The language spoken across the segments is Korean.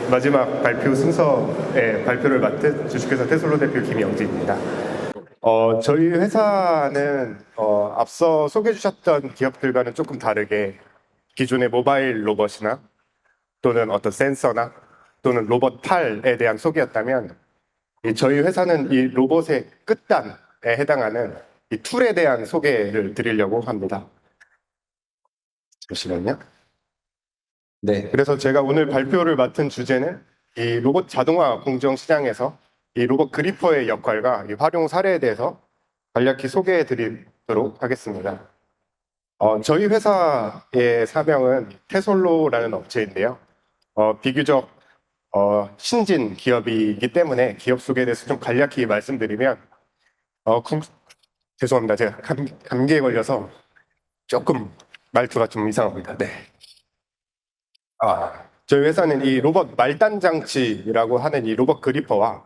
마지막 발표 순서의 발표를 맡은 주식회사 테솔로 대표 김영진입니다. 저희 회사는 앞서 소개해 주셨던 기업들과는 조금 다르게 기존의 모바일 로봇이나 또는 어떤 센서나 또는 로봇 팔에 대한 소개였다면 저희 회사는 이 로봇의 끝단에 해당하는 이 툴에 대한 소개를 드리려고 합니다. 잠시만요. 네, 그래서 제가 오늘 발표를 맡은 주제는 이 로봇 자동화 공정 시장에서 이 로봇 그리퍼의 역할과 이 활용 사례에 대해서 간략히 소개해 드리도록 하겠습니다. 저희 회사의 사명은 테솔로라는 업체인데요. 비교적 신진 기업이기 때문에 기업 소개에 대해서 좀 간략히 말씀드리면 죄송합니다. 제가 감기에 걸려서 조금 말투가 좀 이상합니다. 네. 저희 회사는 이 로봇 말단 장치라고 하는 이 로봇 그리퍼와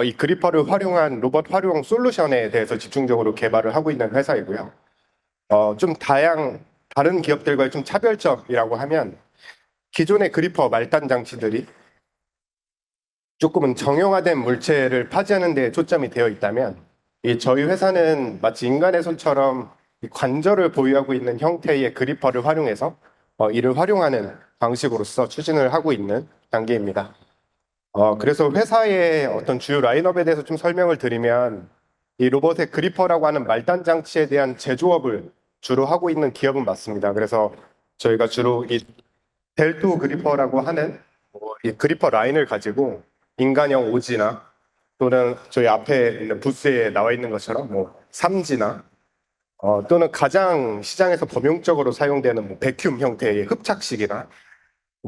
이 그리퍼를 활용한 로봇 활용 솔루션에 대해서 집중적으로 개발을 하고 있는 회사이고요. 좀 다른 기업들과의 좀 차별점이라고 하면 기존의 그리퍼 말단 장치들이 조금은 정형화된 물체를 파지하는 데 초점이 되어 있다면 저희 회사는 마치 인간의 손처럼 이 관절을 보유하고 있는 형태의 그리퍼를 활용해서 이를 활용하는 방식으로서 추진을 하고 있는 단계입니다. 그래서 회사의 어떤 주요 라인업에 대해서 좀 설명을 드리면 이 로봇의 그리퍼라고 하는 말단 장치에 대한 제조업을 주로 하고 있는 기업은 맞습니다. 그래서 저희가 주로 이 델토 그리퍼라고 하는 이 그리퍼 라인을 가지고 인간형 오지나 또는 저희 앞에 있는 부스에 나와 있는 것처럼 삼지나 또는 가장 시장에서 범용적으로 사용되는 베큐um 형태의 흡착식이나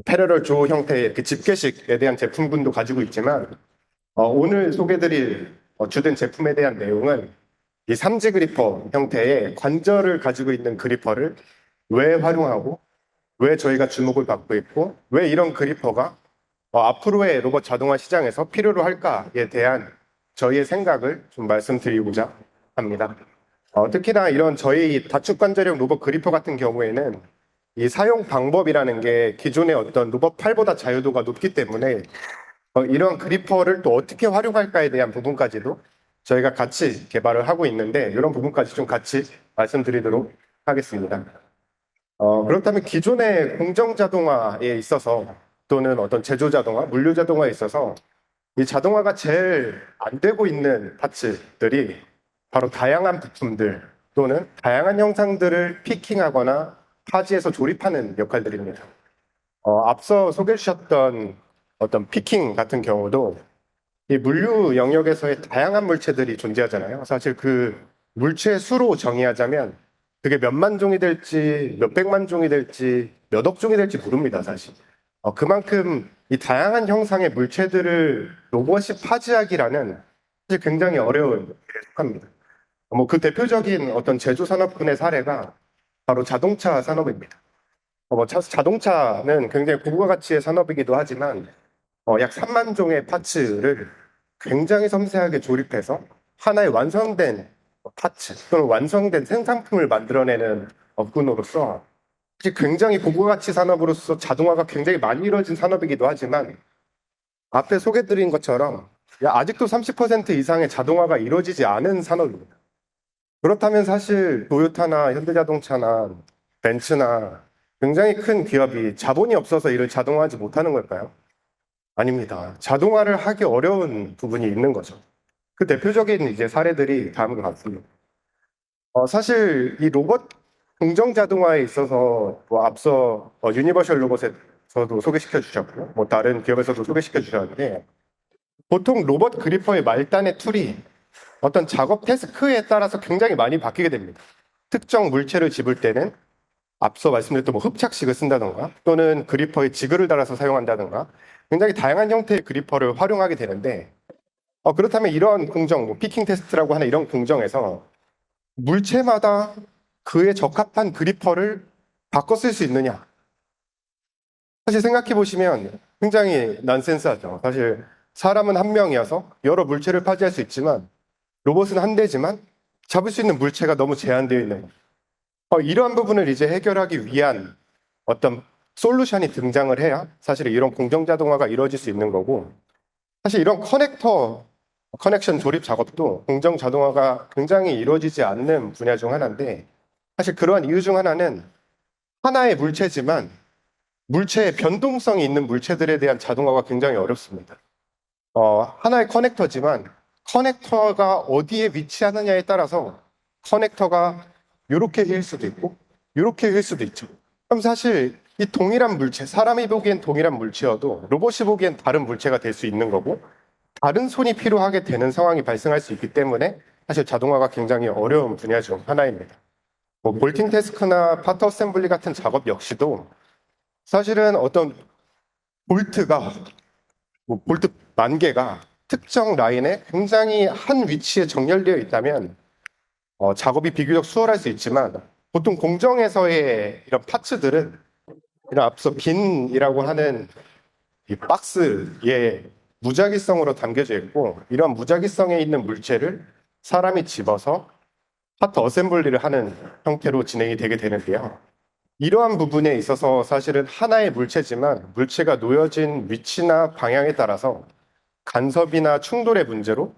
패러럴 조 형태의 집게식에 대한 제품군도 가지고 있지만 오늘 소개드릴 주된 제품에 대한 내용은 이 삼지 그리퍼 형태의 관절을 가지고 있는 그리퍼를 왜 활용하고 왜 저희가 주목을 받고 있고 왜 이런 그리퍼가 앞으로의 로봇 자동화 시장에서 필요로 할까에 대한 저희의 생각을 좀 말씀드리고자 합니다. 특히나 이런 저희 다축관절형 로봇 그리퍼 같은 경우에는 이 사용 방법이라는 게 기존의 어떤 로봇 팔보다 자유도가 높기 때문에 이런 그리퍼를 또 어떻게 활용할까에 대한 부분까지도 저희가 같이 개발을 하고 있는데 이런 부분까지 좀 같이 말씀드리도록 하겠습니다. 그렇다면 기존의 공정 자동화에 있어서 또는 어떤 제조 자동화, 물류 자동화에 있어서 이 자동화가 제일 안 되고 있는 파츠들이 바로 다양한 부품들 또는 다양한 형상들을 피킹하거나 파지에서 조립하는 역할들입니다. 앞서 소개해 주셨던 어떤 피킹 같은 경우도 이 물류 영역에서의 다양한 물체들이 존재하잖아요. 사실 그 물체 수로 정의하자면 그게 몇만 종이 될지 몇백만 종이 될지 몇억 종이 될지 모릅니다, 사실. 그만큼 이 다양한 형상의 물체들을 로봇이 파지하기라는 사실 굉장히 어려운 일에 속합니다. 그 대표적인 어떤 제조 산업군의 사례가 바로 자동차 산업입니다. 자동차는 굉장히 고부가 가치의 산업이기도 하지만 약 3만 종의 파츠를 굉장히 섬세하게 조립해서 하나의 완성된 파츠 또는 완성된 생산품을 만들어내는 업군으로서 굉장히 고부가 가치 산업으로서 자동화가 굉장히 많이 이루어진 산업이기도 하지만 앞에 소개드린 것처럼 아직도 30% 이상의 자동화가 이루어지지 않은 산업입니다. 그렇다면 사실 토요타나 현대자동차나 벤츠나 굉장히 큰 기업이 자본이 없어서 이를 자동화하지 못하는 걸까요? 아닙니다. 자동화를 하기 어려운 부분이 있는 거죠. 그 대표적인 이제 사례들이 다음과 같습니다. 사실 이 로봇 공정 자동화에 있어서 앞서 유니버셜 로봇에서도 소개시켜 주셨고 다른 기업에서도 소개시켜 주셨는데 보통 로봇 그리퍼의 말단의 툴이 어떤 작업 태스크에 따라서 굉장히 많이 바뀌게 됩니다. 특정 물체를 집을 때는 앞서 말씀드렸던 흡착식을 쓴다던가 또는 그리퍼의 지그를 달아서 사용한다던가 굉장히 다양한 형태의 그리퍼를 활용하게 되는데 그렇다면 이런 공정, 피킹 테스트라고 하는 이런 공정에서 물체마다 그에 적합한 그리퍼를 바꿔 쓸 수 있느냐? 사실 생각해 보시면 굉장히 난센스하죠. 사실 사람은 한 명이어서 여러 물체를 파지할 수 있지만 로봇은 한 대지만 잡을 수 있는 물체가 너무 제한되어 있는 거예요. 이러한 부분을 이제 해결하기 위한 어떤 솔루션이 등장을 해야 사실 이런 공정 자동화가 이루어질 수 있는 거고, 사실 이런 커넥션 조립 작업도 공정 자동화가 굉장히 이루어지지 않는 분야 중 하나인데, 사실 그러한 이유 중 하나는 하나의 물체지만 물체의 변동성이 있는 물체들에 대한 자동화가 굉장히 어렵습니다. 하나의 커넥터지만 커넥터가 어디에 위치하느냐에 따라서 커넥터가 이렇게 휠 수도 있고 이렇게 휠 수도 있죠. 그럼 사실 이 동일한 물체, 사람이 보기엔 동일한 물체여도 로봇이 보기엔 다른 물체가 될 수 있는 거고, 다른 손이 필요하게 되는 상황이 발생할 수 있기 때문에 사실 자동화가 굉장히 어려운 분야 중 하나입니다. 볼팅 태스크나 파트 어셈블리 같은 작업 역시도 사실은 어떤 볼트가 볼트 만 개가 특정 라인에 굉장히 한 위치에 정렬되어 있다면 작업이 비교적 수월할 수 있지만, 보통 공정에서의 이런 파츠들은 이런 앞서 빈이라고 하는 이 박스에 무작위성으로 담겨져 있고, 이런 무작위성에 있는 물체를 사람이 집어서 파트 어셈블리를 하는 형태로 진행이 되게 되는데요. 이러한 부분에 있어서 사실은 하나의 물체지만 물체가 놓여진 위치나 방향에 따라서 간섭이나 충돌의 문제로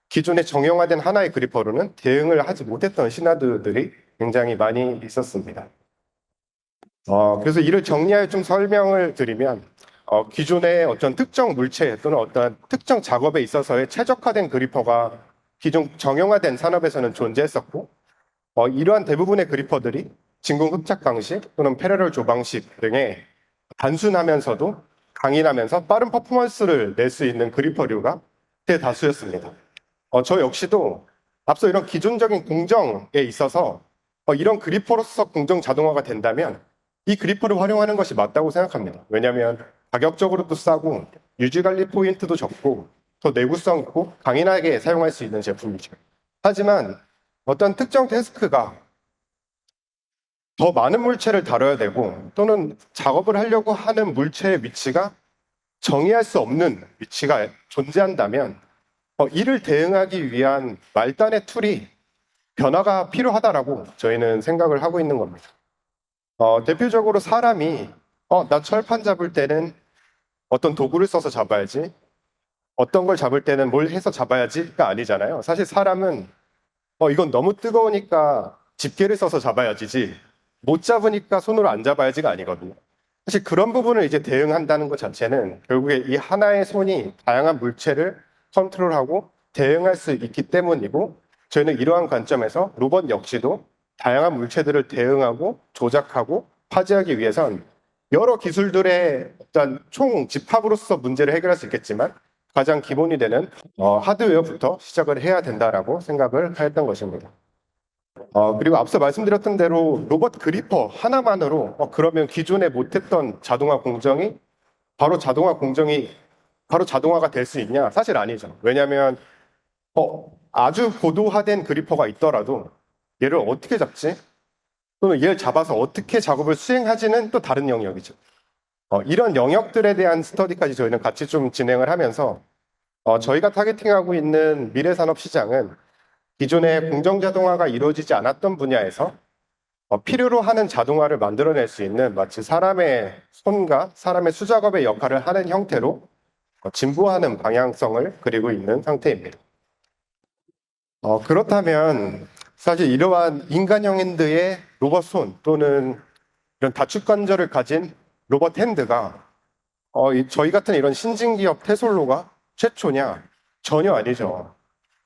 기존에 정형화된 하나의 그리퍼로는 대응을 하지 못했던 시나리오들이 굉장히 많이 있었습니다. 그래서 이를 정리하여 좀 설명을 드리면, 기존의 어떤 특정 물체 또는 어떤 특정 작업에 있어서의 최적화된 그리퍼가 기존 정형화된 산업에서는 존재했었고, 이러한 대부분의 그리퍼들이 진공 흡착 방식 또는 패러럴 조방식 등의 단순하면서도 강인하면서 빠른 퍼포먼스를 낼 수 있는 그리퍼류가 대다수였습니다. 저 역시도 앞서 이런 기존적인 공정에 있어서 이런 그리퍼로서 공정 자동화가 된다면 이 그리퍼를 활용하는 것이 맞다고 생각합니다. 왜냐하면 가격적으로도 싸고 유지관리 포인트도 적고 더 내구성 있고 강인하게 사용할 수 있는 제품이죠. 하지만 어떤 특정 태스크가 더 많은 물체를 다뤄야 되고, 또는 작업을 하려고 하는 물체의 위치가 정의할 수 없는 위치가 존재한다면 이를 대응하기 위한 말단의 툴이 변화가 필요하다라고 저희는 생각을 하고 있는 겁니다. 대표적으로 사람이 나 철판 잡을 때는 어떤 도구를 써서 잡아야지, 어떤 걸 잡을 때는 뭘 해서 잡아야지가 아니잖아요. 사실 사람은 이건 너무 뜨거우니까 집게를 써서 잡아야지지, 못 잡으니까 손으로 안 잡아야지가 아니거든요. 사실 그런 부분을 이제 대응한다는 것 자체는 결국에 이 하나의 손이 다양한 물체를 컨트롤하고 대응할 수 있기 때문이고, 저희는 이러한 관점에서 로봇 역시도 다양한 물체들을 대응하고 조작하고 파지하기 위해선 여러 기술들의 어떤 총 집합으로서 문제를 해결할 수 있겠지만 가장 기본이 되는 하드웨어부터 시작을 해야 된다라고 생각을 했던 것입니다. 그리고 앞서 말씀드렸던 대로 로봇 그리퍼 하나만으로 그러면 기존에 못했던 자동화 공정이 바로 자동화가 될 수 있냐? 사실 아니죠. 왜냐하면 아주 고도화된 그리퍼가 있더라도 얘를 어떻게 잡지? 또는 얘를 잡아서 어떻게 작업을 수행하지는 또 다른 영역이죠. 이런 영역들에 대한 스터디까지 저희는 같이 좀 진행을 하면서 저희가 타겟팅하고 있는 미래 산업 시장은 기존의 공정 자동화가 이루어지지 않았던 분야에서 필요로 하는 자동화를 만들어낼 수 있는 마치 사람의 손과 사람의 수작업의 역할을 하는 형태로 진보하는 방향성을 그리고 있는 상태입니다. 그렇다면 사실 이러한 인간형 핸드의 로봇 손 또는 이런 다축 관절을 가진 로봇 핸드가 저희 같은 이런 신진기업 테솔로가 최초냐? 전혀 아니죠.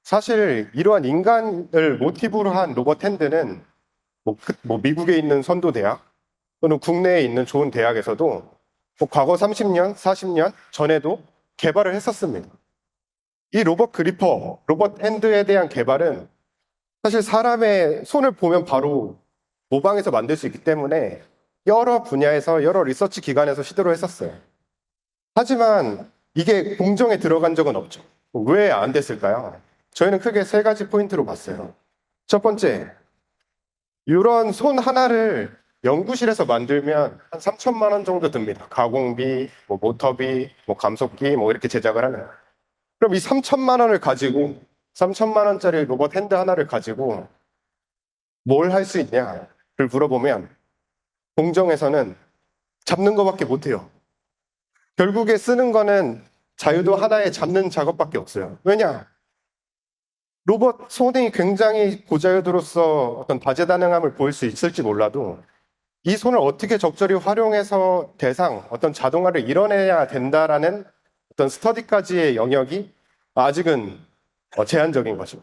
사실 이러한 인간을 모티브로 한 로봇 핸드는 미국에 있는 선도 대학 또는 국내에 있는 좋은 대학에서도 과거 30년, 40년 전에도 개발을 했었습니다. 이 로봇 그리퍼, 로봇 핸드에 대한 개발은 사실 사람의 손을 보면 바로 모방해서 만들 수 있기 때문에 여러 분야에서 여러 리서치 기관에서 시도를 했었어요. 하지만 이게 공정에 들어간 적은 없죠. 왜 안 됐을까요? 저희는 크게 세 가지 포인트로 봤어요. 첫 번째, 이런 손 하나를 연구실에서 만들면 한 3천만 원 정도 듭니다. 가공비, 모터비, 감속기 이렇게 제작을 하는. 그럼 이 3천만 원을 가지고 3천만 원짜리 로봇 핸드 하나를 가지고 뭘 할 수 있냐를 물어보면 공정에서는 잡는 것밖에 못해요. 결국에 쓰는 거는 자유도 하나의 잡는 작업밖에 없어요. 왜냐? 로봇 손이 굉장히 고자유도로서 어떤 다재다능함을 보일 수 있을지 몰라도 이 손을 어떻게 적절히 활용해서 대상, 어떤 자동화를 이뤄내야 된다라는 어떤 스터디까지의 영역이 아직은 제한적인 거죠.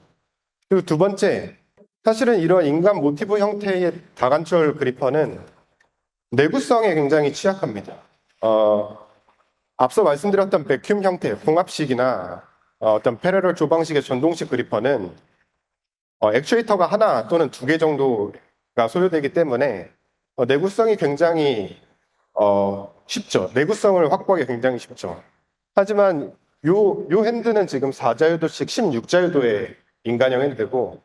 그리고 두 번째, 사실은 이런 인간 모티브 형태의 다관절 그리퍼는 내구성에 굉장히 취약합니다. 앞서 말씀드렸던 백큐um 형태, 봉합식이나 어떤 패러럴 조방식의 전동식 그리퍼는 액추에이터가 하나 또는 두 개 정도가 소요되기 때문에 내구성이 굉장히 쉽죠. 내구성을 확보하기 굉장히 쉽죠. 하지만 요 핸드는 지금 4자유도씩 16자유도의 인간형 핸드고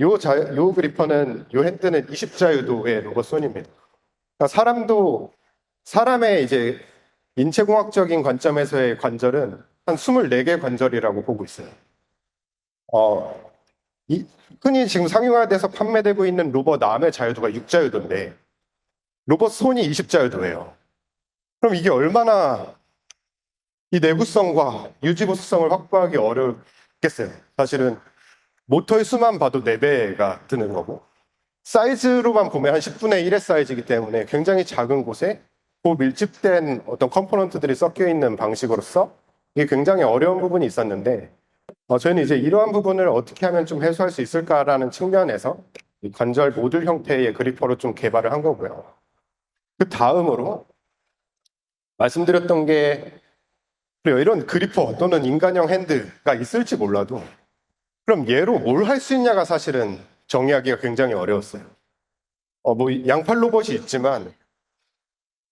요 그리퍼는 요 핸드는 20자유도의 로봇 손입니다. 그러니까 사람의 이제 인체공학적인 관점에서의 관절은 한 24개 관절이라고 보고 있어요. 흔히 지금 상용화돼서 판매되고 있는 로봇 암의 자유도가 6자유도인데 로봇 손이 20자유도예요. 그럼 이게 얼마나 이 내구성과 유지보수성을 확보하기 어렵겠어요. 사실은 모터의 수만 봐도 4배가 드는 거고 사이즈로만 보면 한 10분의 1의 사이즈이기 때문에 굉장히 작은 곳에 고밀집된 어떤 컴포넌트들이 섞여 있는 방식으로서 이게 굉장히 어려운 부분이 있었는데 저희는 이제 이러한 부분을 어떻게 하면 좀 해소할 수 있을까라는 측면에서 이 관절 모듈 형태의 그리퍼로 좀 개발을 한 거고요. 그 다음으로 말씀드렸던 게 그래요. 이런 그리퍼 또는 인간형 핸드가 있을지 몰라도 그럼 얘로 뭘 할 수 있냐가 사실은 정의하기가 굉장히 어려웠어요. 양팔 로봇이 있지만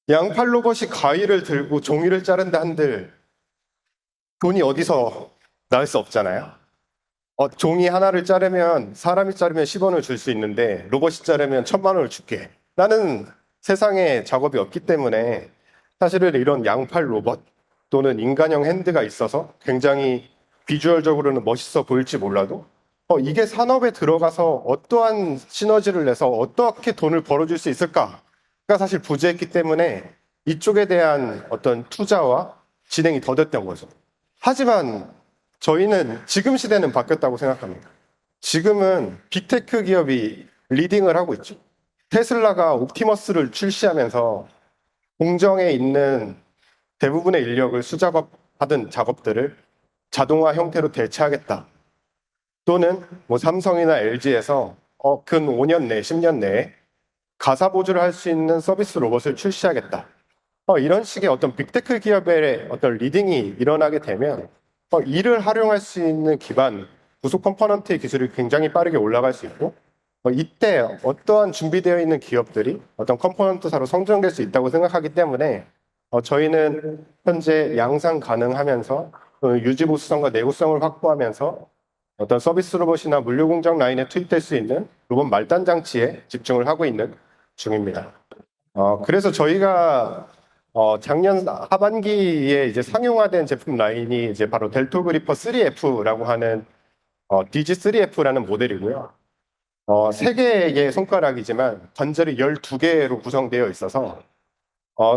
양팔 로봇이 가위를 들고 종이를 자른다 한들 돈이 어디서 나올 수 없잖아요. 종이 하나를 자르면 사람이 자르면 10원을 줄 수 있는데 로봇이 자르면 1000만 원을 줄게. 라는 세상에 작업이 없기 때문에 사실은 이런 양팔 로봇 또는 인간형 핸드가 있어서 굉장히 비주얼적으로는 멋있어 보일지 몰라도 이게 산업에 들어가서 어떠한 시너지를 내서 어떻게 돈을 벌어줄 수 있을까가 사실 부재했기 때문에 이쪽에 대한 어떤 투자와 진행이 더뎠던 거죠. 하지만 저희는 지금 시대는 바뀌었다고 생각합니다. 지금은 빅테크 기업이 리딩을 하고 있죠. 테슬라가 옵티머스를 출시하면서 공정에 있는 대부분의 인력을 수작업하던 작업들을 자동화 형태로 대체하겠다. 또는 삼성이나 LG에서 근 5년 내, 10년 내에 가사 보조를 할 수 있는 서비스 로봇을 출시하겠다. 이런 식의 어떤 빅테크 기업의 어떤 리딩이 일어나게 되면 이를 활용할 수 있는 기반, 부속 컴포넌트의 기술이 굉장히 빠르게 올라갈 수 있고 이때 어떠한 준비되어 있는 기업들이 어떤 컴포넌트사로 성장될 수 있다고 생각하기 때문에 저희는 현재 양산 가능하면서 유지보수성과 내구성을 확보하면서 어떤 서비스 로봇이나 물류 공장 라인에 투입될 수 있는 로봇 말단 장치에 집중을 하고 있는 중입니다. 그래서 저희가 작년 하반기에 이제 상용화된 제품 라인이 이제 바로 델토 그리퍼 3F라고 하는 DG3F라는 모델이고요. 3개의 손가락이지만 관절이 12개로 구성되어 있어서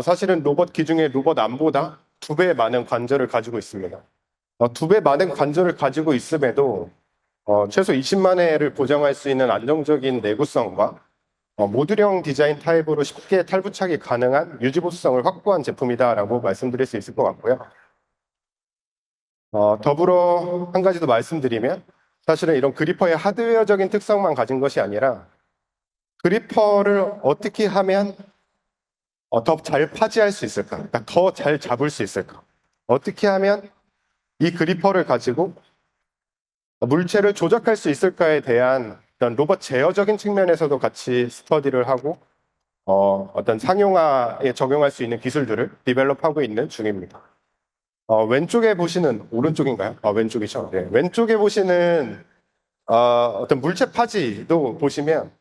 사실은 로봇 기중에 로봇 암보다 2배 많은 관절을 가지고 있습니다. 2배 많은 관절을 가지고 있음에도 최소 20만 회를 보장할 수 있는 안정적인 내구성과 모듈형 디자인 타입으로 쉽게 탈부착이 가능한 유지보수성을 확보한 제품이다라고 말씀드릴 수 있을 것 같고요. 더불어 한 가지 더 말씀드리면 사실은 이런 그리퍼의 하드웨어적인 특성만 가진 것이 아니라 그리퍼를 어떻게 하면 더 잘 파지할 수 있을까? 그러니까 더 잘 잡을 수 있을까? 어떻게 하면 이 그리퍼를 가지고 물체를 조작할 수 있을까에 대한 어떤 로봇 제어적인 측면에서도 같이 스터디를 하고 어떤 상용화에 적용할 수 있는 기술들을 디벨롭하고 있는 중입니다. 왼쪽에 보시는 오른쪽인가요? 왼쪽이죠. 네. 왼쪽에 보시는 어떤 물체 파지도 보시면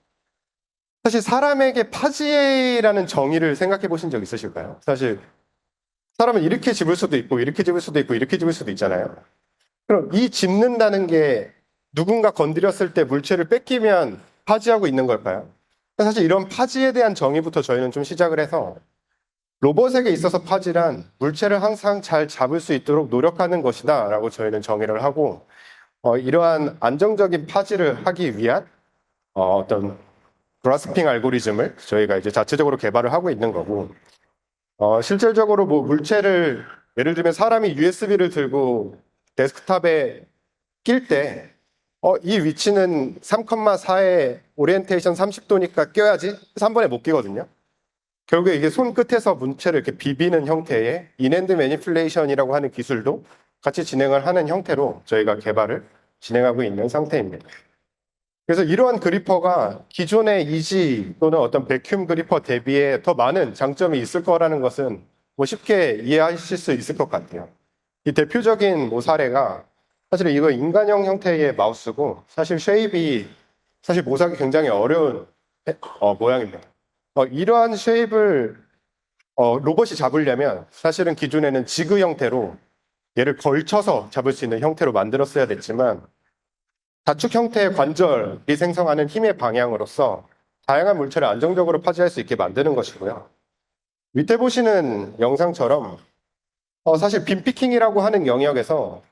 사실 사람에게 파지라는 정의를 생각해 보신 적 있으실까요? 사실 사람은 이렇게 집을 수도 있고 이렇게 집을 수도 있고 이렇게 집을 수도 있잖아요. 그럼 이 집는다는 게 누군가 건드렸을 때 물체를 뺏기면 파지하고 있는 걸까요? 사실 이런 파지에 대한 정의부터 저희는 좀 시작을 해서 로봇에게 있어서 파지란 물체를 항상 잘 잡을 수 있도록 노력하는 것이다 라고 저희는 정의를 하고, 이러한 안정적인 파지를 하기 위한 어떤 그라스핑 알고리즘을 저희가 이제 자체적으로 개발을 하고 있는 거고, 실질적으로 뭐 물체를 예를 들면 사람이 USB를 들고 데스크탑에 낄 때, 이 위치는 3,4의 오리엔테이션 30도니까 껴야지. 그래서 한 번에 못 끼거든요. 결국에 이게 손끝에서 물체를 이렇게 비비는 형태의 인핸드 매니플레이션이라고 하는 기술도 같이 진행을 하는 형태로 저희가 개발을 진행하고 있는 상태입니다. 그래서 이러한 그리퍼가 기존의 이지 또는 어떤 베큐um 그리퍼 대비에 더 많은 장점이 있을 거라는 것은 뭐 쉽게 이해하실 수 있을 것 같아요. 이 대표적인 뭐 사례가 사실 이거 인간형 형태의 마우스고, 사실 쉐입이 사실 모사하기 굉장히 어려운 모양입니다. 이러한 쉐입을 로봇이 잡으려면 사실은 기존에는 지그 형태로 얘를 걸쳐서 잡을 수 있는 형태로 만들었어야 됐지만, 다축 형태의 관절이 생성하는 힘의 방향으로서 다양한 물체를 안정적으로 파지할 수 있게 만드는 것이고요. 밑에 보시는 영상처럼 사실 빈피킹이라고 하는 영역에서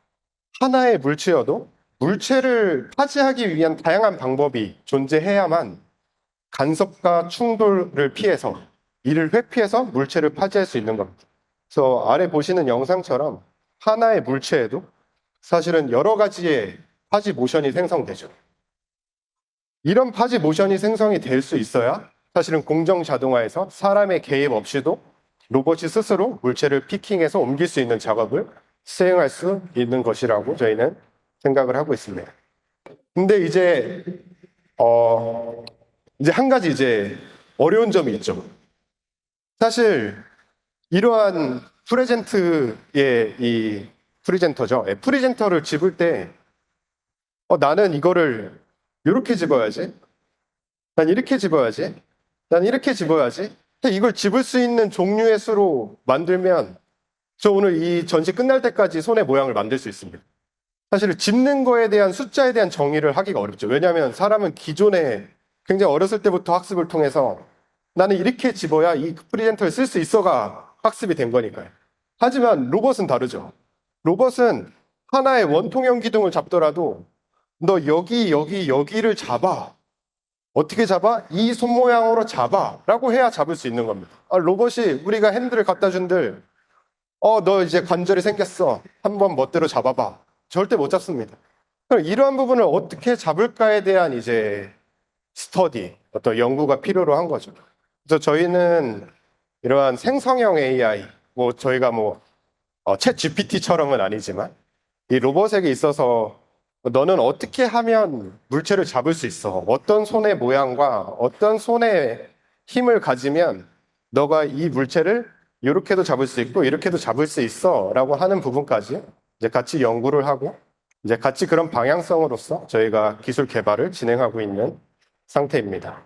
하나의 물체여도 물체를 파지하기 위한 다양한 방법이 존재해야만 간섭과 충돌을 피해서, 이를 회피해서 물체를 파지할 수 있는 겁니다. 그래서 아래 보시는 영상처럼 하나의 물체에도 사실은 여러 가지의 파지 모션이 생성되죠. 이런 파지 모션이 생성이 될 수 있어야 사실은 공정 자동화에서 사람의 개입 없이도 로봇이 스스로 물체를 피킹해서 옮길 수 있는 작업을 수행할 수 있는 것이라고 저희는 생각을 하고 있습니다. 근데 이제 한 가지 어려운 점이 있죠. 사실 이러한 프레젠트의 이 프리젠터죠. 프리젠터를 집을 때 나는 이거를 이렇게 집어야지. 난 이렇게 집어야지. 난 이렇게 집어야지. 이걸 집을 수 있는 종류의 수로 만들면 저 오늘 이 전시 끝날 때까지 손의 모양을 만들 수 있습니다. 사실 집는 거에 대한 숫자에 대한 정의를 하기가 어렵죠. 왜냐하면 사람은 기존에 굉장히 어렸을 때부터 학습을 통해서 나는 이렇게 집어야 이 프리젠터를 쓸 수 있어가 학습이 된 거니까요. 하지만 로봇은 다르죠. 로봇은 하나의 원통형 기둥을 잡더라도 너 여기를 잡아. 어떻게 잡아? 이 손 모양으로 잡아. 라고 해야 잡을 수 있는 겁니다. 로봇이 우리가 핸들을 갖다 준들, 너 이제 관절이 생겼어. 한번 멋대로 잡아봐. 절대 못 잡습니다. 그럼 이러한 부분을 어떻게 잡을까에 대한 스터디, 어떤 연구가 필요로 한 거죠. 그래서 저희는 이러한 생성형 AI, 뭐 저희가 챗 GPT처럼은 아니지만 이 로봇에게 있어서 너는 어떻게 하면 물체를 잡을 수 있어? 어떤 손의 모양과 어떤 손의 힘을 가지면 너가 이 물체를 이렇게도 잡을 수 있고 이렇게도 잡을 수 있어 라고 하는 부분까지 이제 같이 연구를 하고 이제 같이 그런 방향성으로서 저희가 기술 개발을 진행하고 있는 상태입니다.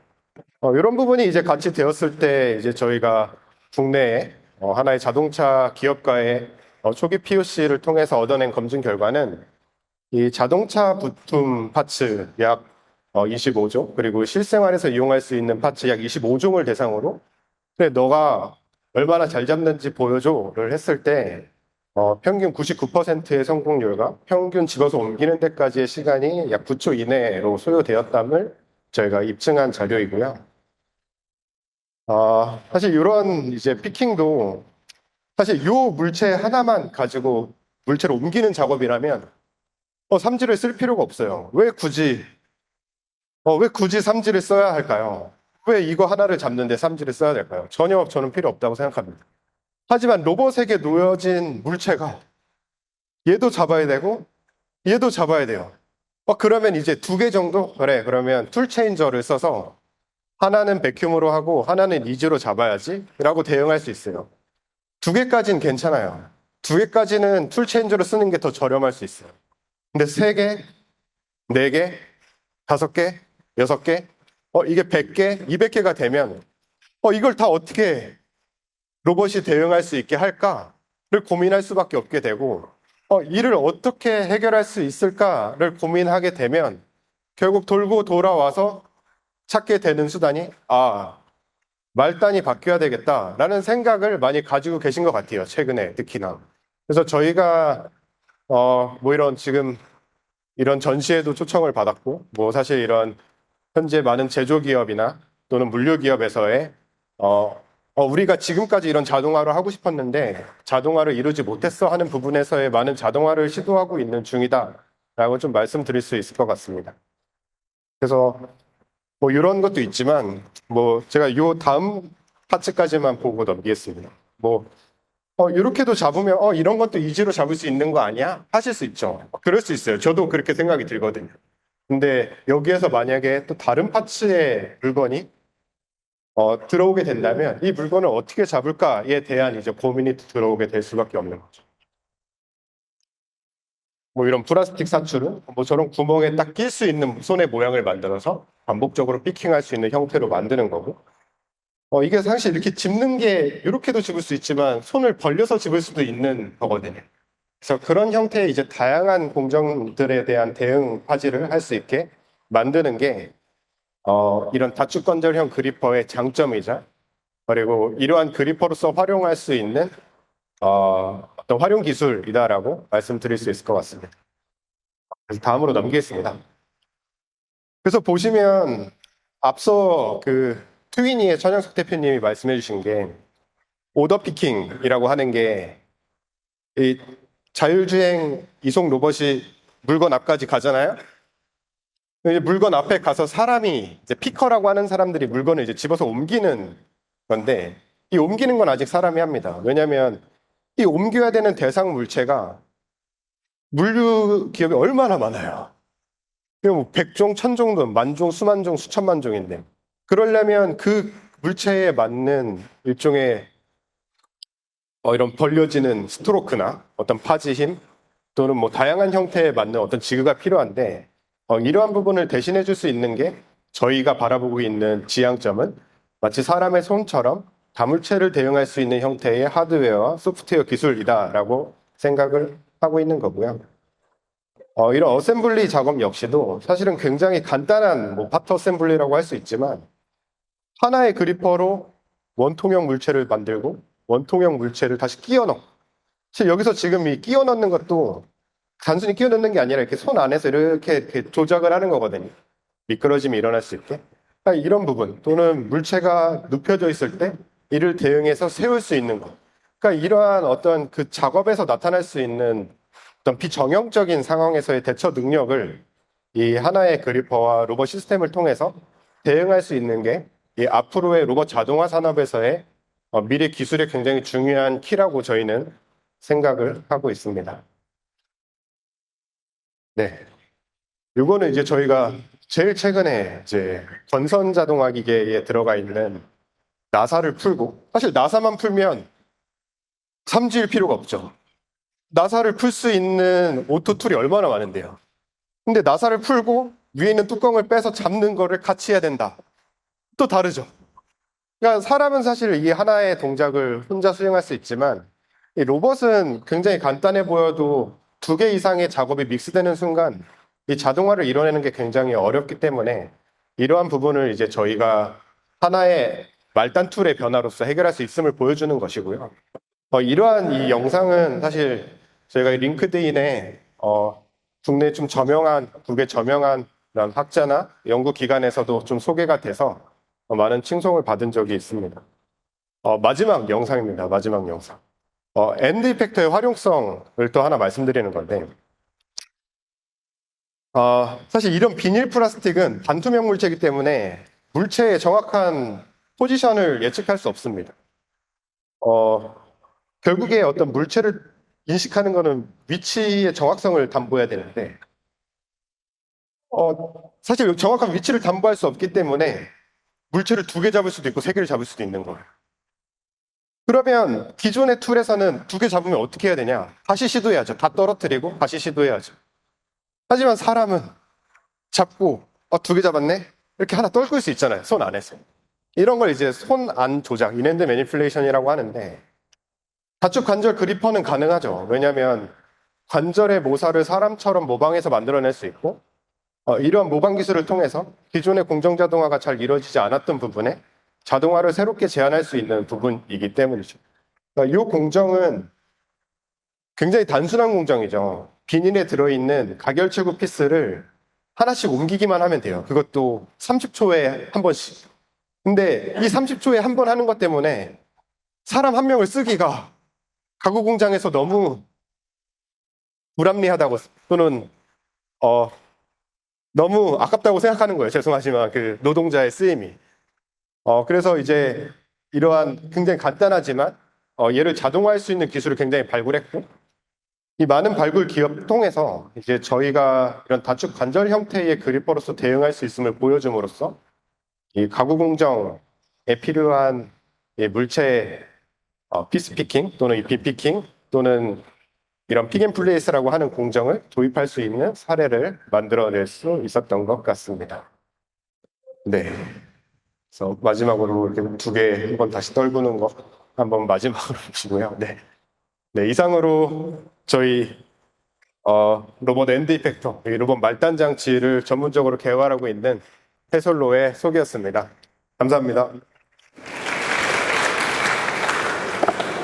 이런 부분이 이제 같이 되었을 때 이제 저희가 국내에 하나의 자동차 기업가의 초기 POC를 통해서 얻어낸 검증 결과는 이 자동차 부품 파츠 약 25종, 그리고 실생활에서 이용할 수 있는 파츠 약 25종을 대상으로 그래 너가 얼마나 잘 잡는지 보여줘를 했을 때 평균 99%의 성공률과 평균 집어서 옮기는 데까지의 시간이 약 9초 이내로 소요되었담을 저희가 입증한 자료이고요. 사실 이런 피킹도 사실 이 물체 하나만 가지고 물체를 옮기는 작업이라면 삼지를 쓸 필요가 없어요. 왜 굳이 삼지를 써야 할까요? 왜 이거 하나를 잡는데 삼지를 써야 될까요? 전혀 저는 필요 없다고 생각합니다. 하지만 로봇에게 놓여진 물체가 얘도 잡아야 되고 얘도 잡아야 돼요. 그러면 이제 2개 정도? 그래, 그러면 툴 체인저를 써서 하나는 베큐으로 하고 하나는 이지로 잡아야지 라고 대응할 수 있어요. 2개까지는 괜찮아요. 2개까지는 툴 체인저로 쓰는 게 더 저렴할 수 있어요. 근데 3개, 4개, 5개, 6개, 이게 100개, 200개가 되면 이걸 다 어떻게 로봇이 대응할 수 있게 할까를 고민할 수밖에 없게 되고 이를 어떻게 해결할 수 있을까를 고민하게 되면 결국 돌고 돌아와서 찾게 되는 수단이 말단이 바뀌어야 되겠다라는 생각을 많이 가지고 계신 것 같아요. 최근에 특히나. 그래서 저희가 뭐 이런 지금 이런 전시에도 초청을 받았고, 뭐 사실 이런 현재 많은 제조기업이나 또는 물류기업에서의 우리가 지금까지 이런 자동화를 하고 싶었는데 자동화를 이루지 못했어 하는 부분에서의 많은 자동화를 시도하고 있는 중이다라고 좀 말씀드릴 수 있을 것 같습니다. 그래서 뭐 이런 것도 있지만 뭐 제가 요 다음 파츠까지만 보고 넘기겠습니다. 뭐 이렇게도 잡으면 이런 것도 이지로 잡을 수 있는 거 아니야? 하실 수 있죠. 그럴 수 있어요. 저도 그렇게 생각이 들거든요. 근데 여기에서 만약에 또 다른 파츠의 물건이 들어오게 된다면 이 물건을 어떻게 잡을까에 대한 이제 고민이 들어오게 될 수밖에 없는 거죠. 뭐 이런 플라스틱 사출은 뭐 저런 구멍에 딱 낄 수 있는 손의 모양을 만들어서 반복적으로 피킹할 수 있는 형태로 만드는 거고, 이게 사실 이렇게 집는 게 이렇게도 집을 수 있지만 손을 벌려서 집을 수도 있는 거거든요. 그래서 그런 형태의 이제 다양한 공정들에 대한 대응 파지를 할 수 있게 만드는 게 이런 다축 건절형 그리퍼의 장점이자, 그리고 이러한 그리퍼로서 활용할 수 있는 어떤 활용 기술이다라고 말씀드릴 수 있을 것 같습니다. 그래서 다음으로 넘기겠습니다. 그래서 보시면 앞서 그 트위니의 천영석 대표님이 말씀해 주신 게 오더 피킹이라고 하는 게 이 자율주행 이송 로봇이 물건 앞까지 가잖아요. 물건 앞에 가서 사람이 이제 피커라고 하는 사람들이 물건을 이제 집어서 옮기는 건데, 이 옮기는 건 아직 사람이 합니다. 왜냐하면 이 옮겨야 되는 대상 물체가 물류 기업이 얼마나 많아요. 뭐 100종, 1000종도 만종, 수만종, 수천만 종인데, 그러려면 그 물체에 맞는 일종의 이런 벌려지는 스트로크나 어떤 파지 힘 또는 뭐 다양한 형태에 맞는 어떤 지그가 필요한데, 이러한 부분을 대신해 줄 수 있는 게 저희가 바라보고 있는 지향점은 마치 사람의 손처럼 다물체를 대응할 수 있는 형태의 하드웨어와 소프트웨어 기술이다라고 생각을 하고 있는 거고요. 이런 어셈블리 작업 역시도 사실은 굉장히 간단한 뭐 파트 어셈블리라고 할 수 있지만, 하나의 그리퍼로 원통형 물체를 만들고 원통형 물체를 다시 끼워 넣고, 사실 여기서 지금 이 끼워 넣는 것도 단순히 끼워 넣는 게 아니라 이렇게 손 안에서 이렇게 조작을 하는 거거든요. 미끄러짐이 일어날 수 있게. 그러니까 이런 부분 또는 물체가 눕혀져 있을 때 이를 대응해서 세울 수 있는 것. 그러니까 이러한 어떤 그 작업에서 나타날 수 있는 어떤 비정형적인 상황에서의 대처 능력을 이 하나의 그리퍼와 로봇 시스템을 통해서 대응할 수 있는 게 이 앞으로의 로봇 자동화 산업에서의 미래 기술의 굉장히 중요한 키라고 저희는 생각을 하고 있습니다. 네. 요거는 이제 저희가 제일 최근에 이제 전선 자동화 기계에 들어가 있는 나사를 풀고, 사실 나사만 풀면 삼질 필요가 없죠. 나사를 풀 수 있는 오토 툴이 얼마나 많은데요. 근데 나사를 풀고 위에 있는 뚜껑을 빼서 잡는 거를 같이 해야 된다. 또 다르죠. 그러니까 사람은 사실 이 하나의 동작을 혼자 수행할 수 있지만, 이 로봇은 굉장히 간단해 보여도 두 개 이상의 작업이 믹스되는 순간 이 자동화를 이뤄내는 게 굉장히 어렵기 때문에, 이러한 부분을 이제 저희가 하나의 말단 툴의 변화로서 해결할 수 있음을 보여주는 것이고요. 이러한 이 영상은 사실 저희가 링크드인에 국내 좀 저명한, 국외 저명한 그런 학자나 연구기관에서도 좀 소개가 돼서 많은 칭송을 받은 적이 있습니다. 마지막 영상입니다. 마지막 영상. 엔드 이펙터의 활용성을 또 하나 말씀드리는 건데, 사실 이런 비닐 플라스틱은 반투명 물체이기 때문에 물체의 정확한 포지션을 예측할 수 없습니다. 결국에 어떤 물체를 인식하는 것은 위치의 정확성을 담보해야 되는데, 사실 정확한 위치를 담보할 수 없기 때문에 물체를 두 개 잡을 수도 있고 세 개를 잡을 수도 있는 거예요. 그러면 기존의 툴에서는 두 개 잡으면 어떻게 해야 되냐? 다시 시도해야죠. 다 떨어뜨리고 다시 시도해야죠. 하지만 사람은 잡고 두 개 잡았네? 이렇게 하나 떨굴 수 있잖아요. 손 안에서. 이런 걸 이제 손 안 조작, 인핸드 매니플레이션이라고 하는데, 다축 관절 그리퍼는 가능하죠. 왜냐하면 관절의 모사를 사람처럼 모방해서 만들어낼 수 있고, 이러한 모방 기술을 통해서 기존의 공정 자동화가 잘 이루어지지 않았던 부분에 자동화를 새롭게 제안할 수 있는 부분이기 때문이죠. 이 공정은 굉장히 단순한 공정이죠. 비닐에 들어있는 가결체구 피스를 하나씩 옮기기만 하면 돼요. 그것도 30초에 한 번씩. 근데 이 30초에 한 번 하는 것 때문에 사람 한 명을 쓰기가 가구 공장에서 너무 불합리하다고 또는 너무 아깝다고 생각하는 거예요. 죄송하지만 그 노동자의 쓰임이. 그래서 이제 이러한 굉장히 간단하지만 얘를 자동화할 수 있는 기술을 굉장히 발굴했고, 이 많은 발굴 기업 통해서 이제 저희가 이런 다축 관절 형태의 그리퍼로서 대응할 수 있음을 보여줌으로써 이 가구 공정에 필요한 이 물체 피스 피킹 또는 이 비피킹 또는 이런 픽앤플레이스라고 하는 공정을 도입할 수 있는 사례를 만들어낼 수 있었던 것 같습니다. 네. 그래서 마지막으로 이렇게 두 개 한번 다시 떨구는 거 한번 마지막으로 보시고요. 네. 네, 이상으로 저희 로봇 엔드 이펙터, 이 로봇 말단 장치를 전문적으로 개발하고 있는 해솔로의 소개였습니다. 감사합니다.